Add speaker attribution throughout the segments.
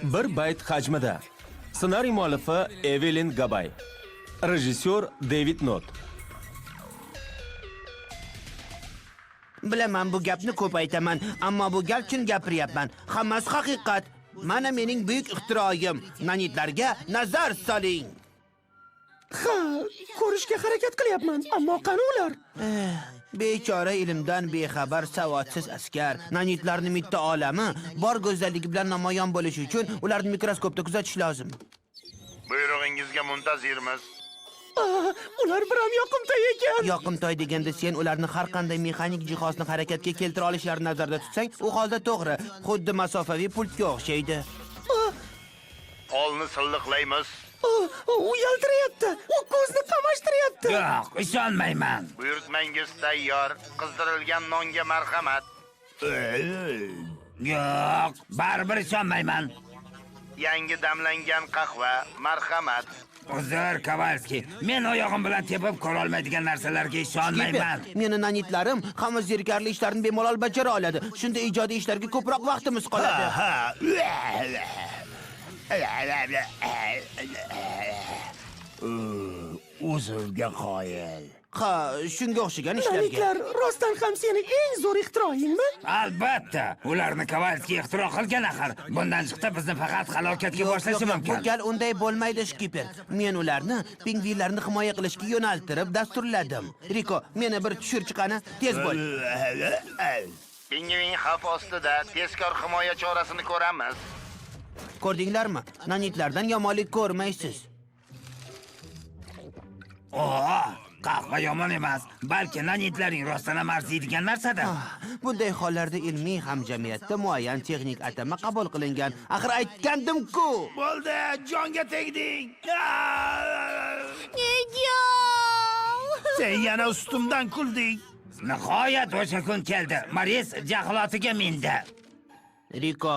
Speaker 1: 1 bayt hajmida. Ssenariy muallifi Evelyn Gabay. Rejissyor David Not.
Speaker 2: Bilaman bu gapni ko'p aytaman, ammo bu gal chin gapiryapman. Hammasi haqiqat. Mana mening buyuk ixtiroyim. Nanitlarga nazar soling.
Speaker 3: Ha, ko'rishga harakat qilyapman, ammo qani ular?
Speaker 2: Bechora ilmdan bexabar savodsiz askar. Nanitlarning mitti olami bor go'zalligi bilan namoyon bo'lishi uchun ularni mikroskopda kuzatish lozim.
Speaker 4: Buyrug'ingizga muntazirmiz.
Speaker 3: Ular biram yoqimtoy ekan.
Speaker 2: Yoqimtoy deganda sen ularni har qanday mexanik jihozni harakatga keltira olishlarini nazarda tutsang, u holda to'g'ri, xuddi masofaviy pultga o'xshaydi.
Speaker 4: Polni silliqlaymiz.
Speaker 3: U yaltirayapti. U ko'zni qamashtiryapti.
Speaker 5: Yo'q, ishonmayman.
Speaker 4: Buyurtmangiz tayyor. Qizdirilgan nonga marhamat.
Speaker 5: Yo'q, baribir ishonmayman.
Speaker 4: Yangi damlangan qahva, marhamat.
Speaker 5: Uzr, Kavalski. Men oyog'im bilan tepib ko'ra olmaydigan narsalarga ishonmayman.
Speaker 2: Meni nanitlarim hamma zerikarli ishlarni bemalol bajara oladi. Shunda ijodiy ishlarga ko'proq vaqtimiz qoladi.
Speaker 5: O'zimga qoyil.
Speaker 2: Ha, shunga o'xshagan ishlarga.
Speaker 3: Nanitlar rostdan ham sening eng zo'r ixtiroyingmi?
Speaker 5: Albatta, ularni Kavalski ixtiro qilgan axir. Bundan chiqdi bizni faqat halokatga boshlashi
Speaker 2: Bu
Speaker 5: mumkin.
Speaker 2: gal unday bo'lmaydi, Shkiper. Men ularni pingvinlarni himoya qilishga yo'naltirib dasturladim. Riko, meni bir tushir chiqani, tez bo'l.
Speaker 4: Pingvin xavf ostida, tezkor himoya chorasini ko'ramiz.
Speaker 2: Ko'rdinglarmi? Nanitlardan yomonlik ko'rmaysiz.
Speaker 5: Qahva yomon emas, balki nanitlaring rostdan ham arziydigan narsadir.
Speaker 2: Bunday hollarda ilmiy hamjamiyatda muayyan texnik atama qabul qilingan. Axir aytgandim-ku.
Speaker 4: Bo'ldi, jonga tegding. Sen yana ustimdan kulding.
Speaker 5: Nihoyat o'sha kun keldi. Maris jahlotiga mindi.
Speaker 2: Riko,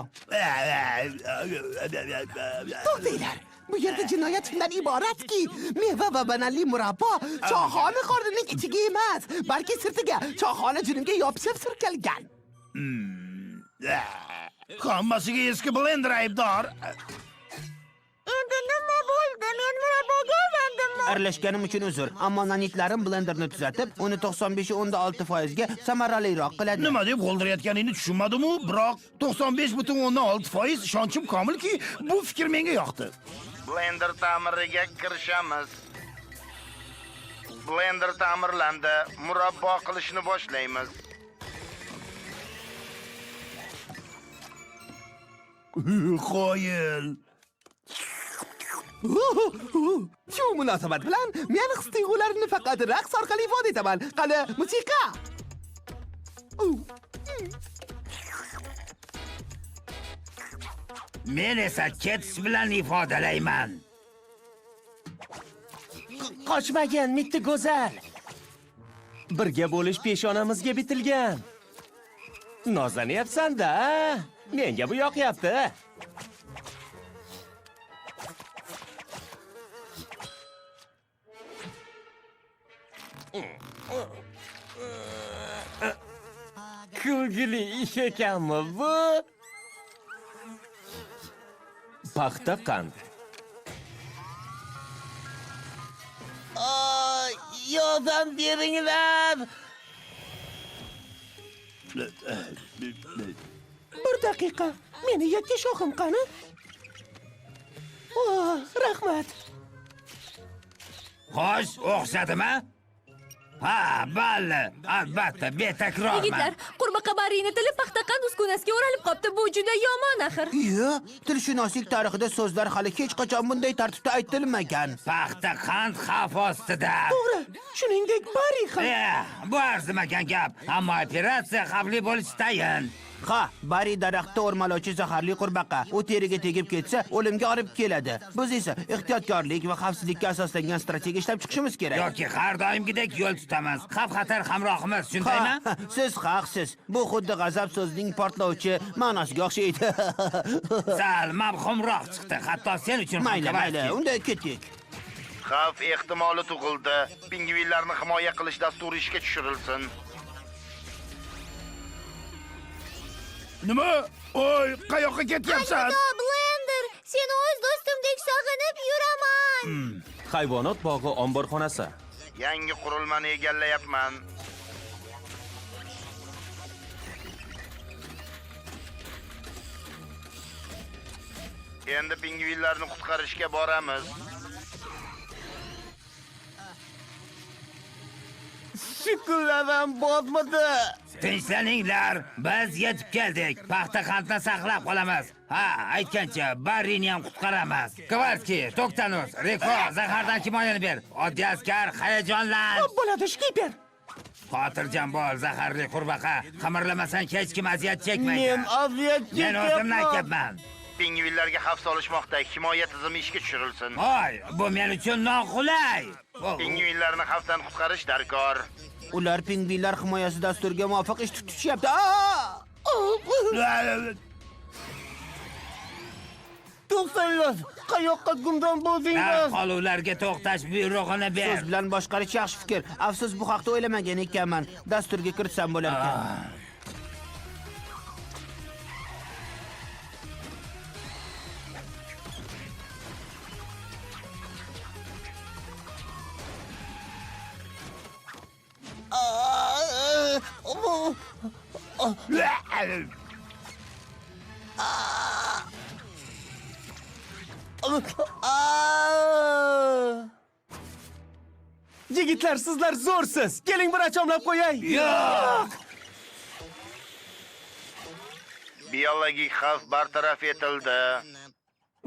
Speaker 3: To'xtanglar. Bu yerda jinoyat shundan iboratki, meva va bananli murabbo choxona qornining ichiga emas, balki sirtiga, choxona junimga yopishib surkalgan.
Speaker 4: Hammasiga eski blender aybdor.
Speaker 6: Endi nima bo'ldi? Men murabboga aylandimmi?
Speaker 2: aralashganim uchun uzr, ammo nanitlarim blenderni tuzatib, uni 95.6% ga samaraliroq qiladi.
Speaker 4: Nima deb g'oldirayotganingni tushunmadim-u, biroq 95.6% ishonchim komilki, bu fikr menga yoqdi. Blender ta'miriga kirishamiz. Blender ta'mirlandi. Murabbo qilishni boshlaymiz. Qo'yil.
Speaker 3: Shu munosabat bilan men his-tuyg'ularimni faqat raqs orqali ifoda etaman. Qani, musiqa.
Speaker 5: Men esa ketish bilan ifodalayman.
Speaker 1: Qochmagan mitti go'zal. Birga bo'lish peshonamizga bitilgan. Nozlanyapsan-da. Menga bu yoqyapti. Kulgili ish ekanmi bu? Paxta qand.
Speaker 2: Yordam beringlar.
Speaker 3: Bir daqiqa. Meni yakka shoxim qani? Rahmat.
Speaker 5: Xo'sh, o'xshadimi? Ha, bali, albatta, betakrorman.
Speaker 6: Yigitlar, qurbaqa tili paxtaqand uskunasiga o'ralib qopti. Bu juda yomon axir.
Speaker 2: Iyo, tilshunoslik tarixida so'zlar hali hech qachon bunday tartibda aytilmagan.
Speaker 5: Paxtaqand xavf ostida.
Speaker 3: To'g'ri. Shuningdek, Bari ham.
Speaker 5: Bu arzimagan gap, ammo operatsiya xavfli bo'lishi tayin.
Speaker 2: Ha, Bari daraxtda o'rmalovchi zaharli qurbaqa. U teriga tegib ketsa, o'limga olib keladi. Biz esa ehtiyotkorlik va xavfsizlikka asoslangan strategiya ishlab chiqishimiz kerak.
Speaker 5: Yoki har doimgidek yo'l tutamiz. Xavf-xatar hamrohimiz, shundaymi?
Speaker 2: Siz haqsiz. Bu xuddi g'azab so'zining portlovchi ma'nosiga o'xshaydi.
Speaker 5: Sal mavhumroq chiqdi, hatto sen uchun ham.
Speaker 2: Mayli, unda ketdik.
Speaker 4: Xavf ehtimoli tug'ildi. Pingvinlarni himoya qilish dasturi ishga tushirilsin.
Speaker 7: Nima? Oy, qayoqqa ketyapsan?
Speaker 6: Blender! seni o'z do'stimdek sog'inib yuraman.
Speaker 1: Hayvonot bog'i omborxonasi.
Speaker 4: Yangi qurilmani egallayapman. Endi pingvinlarni qutqarishga boramiz.
Speaker 2: Shukrlarim botmadi.
Speaker 5: Tinchlaninglar, biz yetib keldik. Paxta qandni saqlab qolamiz. Ha, aytgancha, Barrini ham qutqaramiz. Kovalskiy, Toktanus, Riko, zahardan himoyani ber. Oddiy askar, hayajonlan.
Speaker 3: Bo'ladi, shkiper.
Speaker 5: Xotirjam bo'l, zaharli qurbaqa. Qimirlamasang hech kim aziyat chekmaydi.
Speaker 2: Men aziyat
Speaker 5: Men o'zim aytyapman.
Speaker 4: Pingvinlarga xavf solishmoqda, himoya tizimi ishga tushirilsin.
Speaker 5: Voy, bu men uchun noqulay.
Speaker 4: Pingvinlarni xavfdan qutqarish darkor.
Speaker 2: Ular pingvinlar himoyasi dasturiga muvofiq ish tutishyapti. To'xtanglar, qayoqqa gumdon bo'ldingiz?
Speaker 5: Qoluvlarga to'xtash buyrug'ini ber.
Speaker 2: So'z bilan boshqarish yaxshi fikr. Afsus, bu haqda o'ylamagan ekanman. Dasturga kiritsam bo'lar ekan.
Speaker 1: Yigitlar, sizlar zo'rsiz. Keling bir achomlab qo'yay.
Speaker 5: Yo'q.
Speaker 4: Biologik xavf bartaraf etildi.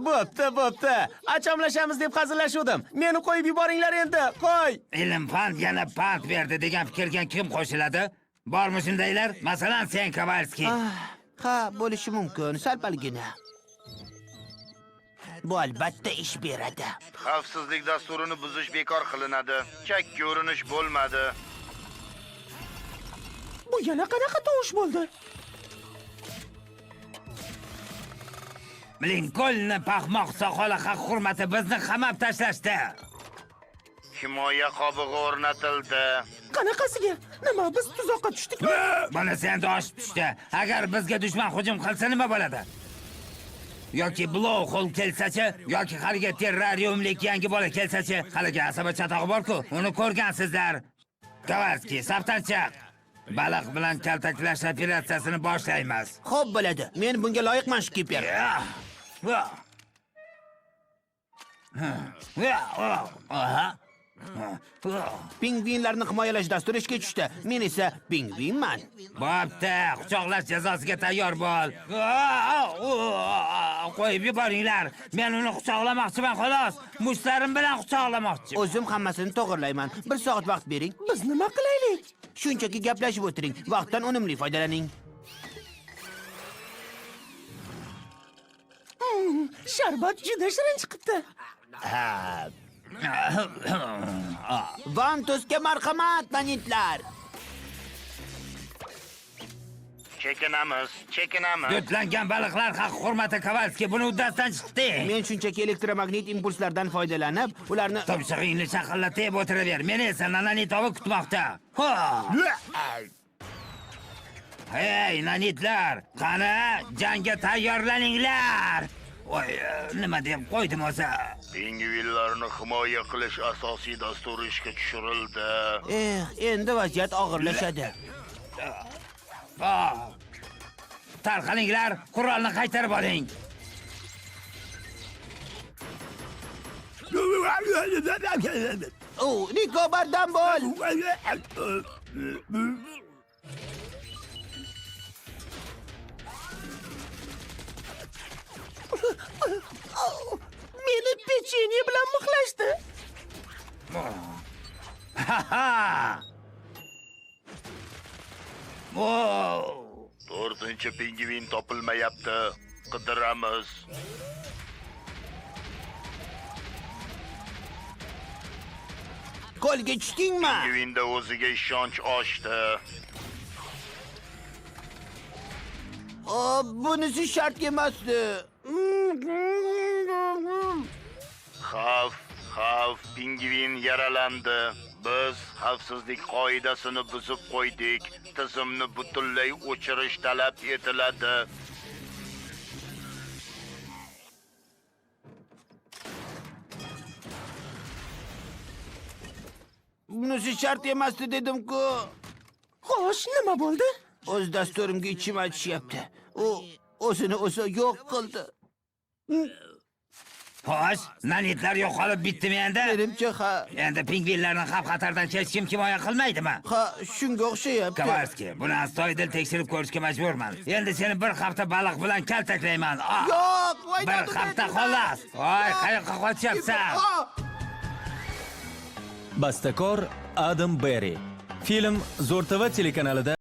Speaker 1: Bo'pti. Achomlashamiz deb hazillashuvdim. Meni qo'yib yuboringlar endi. Qo'y.
Speaker 5: Ilm pand yana pand berdi degan fikrga kim qo'shiladi? Bormi shundaylar? Masalan, sen Kovalskiy.
Speaker 2: Ha, bo'lishi mumkin, sal-palgina. Bu albatta ish beradi.
Speaker 4: Xavfsizlik dasturini buzish bekor qilinadi. Chakka urinish bo'lmadi.
Speaker 3: Bu yana qanaqa tovush bo'ldi?
Speaker 5: Linkolnni paxmoq soqoli haq hurmati bizni qamab tashlashdi.
Speaker 4: Himoya qobig'i o'rnatildi.
Speaker 3: Qanaqasiga? Nima, biz tuzoqqa tushdikmi?
Speaker 5: Buni senda oshib tushdi. Agar bizga dushman hujum qilsa nima bo'ladi? Yoki Blowhole kelsachi, yoki haliga terrariumlik yangi bola kelsachi, haliga asaba chatog'i bor-ku, uni ko'rgansizlar. Kovalskiy, safdan chiq. Baliq bilan kaltaklash operatsiyasini boshlaymiz.
Speaker 2: Xo'p bo'ladi. Men bunga loyiqman, shkiper. Pingvinlarni himoyalash dasturi ishga tushdi. Men esa pingvinman.
Speaker 5: Bo'pti, quchoqlash jazosiga tayyor bo'l. Qo'yib yuboringlar. Men uni quchoqlamoqchiman xolos. Mushtlarim bilan quchoqlamoqchi.
Speaker 2: O'zim hammasini to'g'irlayman. 1 soat vaqt bering.
Speaker 3: Biz nima qilaylik?
Speaker 2: Shunchaki gaplashib o'tiring. Vaqtdan unumli foydalaning.
Speaker 3: Sharbat juda shirin chiqibdi.
Speaker 2: Vantosga marhamat, banditlar.
Speaker 4: Chekinamiz.
Speaker 5: Yutlangan baliqlar haq hurmati Kovalskiy buni uddasidan chiqdi.
Speaker 2: Men shunchaki elektromagnit impulslardan foydalanib, ularni
Speaker 5: Tomshig'ingni shaqillatib o'tiraver. Meni esa nanonitovi kutmoqda. Hey, nanitlar, qani jangga tayyorlaninglar. Voy, nima deb qo'ydim o'zi?
Speaker 4: Pingvinlarni himoya qilish asosiy dasturi ishga tushirildi.
Speaker 2: Endi vaziyat og'irlashadi.
Speaker 5: Tarqalinglar, qurolni qaytarib oling.
Speaker 2: Niko, bardam bo'l.
Speaker 3: Meni pechenye bilan mixlashdi.
Speaker 4: To'rtinchi pingvin topilmayapti. Qidiramiz.
Speaker 2: Qo'lga tushdingmi?
Speaker 4: Pingvinda o'ziga ishonch oshdi.
Speaker 2: Bunisi shart emasdi.
Speaker 4: Xavf, pingvin yaralandi. Biz xavfsizlik qoidasini buzib qo'ydik. Tizimni butunlay o'chirish talab etiladi.
Speaker 2: Bunisi shart emasdi dedim-ku.
Speaker 3: Xo'sh, nima bo'ldi?
Speaker 2: O'z dasturimga ichim achishyapti. U o'zini o'zi yo'q qildi.
Speaker 5: Xo'sh, nanitlar yo'qolib bitdimi endi?
Speaker 2: Menimcha ha,
Speaker 5: Endi pingvinlarni xavf-xatardan hech kim himoya qilmaydimi?
Speaker 2: ha shunga o'xshayapti.
Speaker 5: Kavarski, buni astoydil tekshirib ko'rishga majburman. Endi seni bir hafta baliq bilan kaltaklayman.
Speaker 2: Yo'q, voy
Speaker 5: Bir hafta xolos. Voy, qayoqqa qochyapsan?
Speaker 1: Bastakor Adam Berry. Film Zo'r TV telekanalida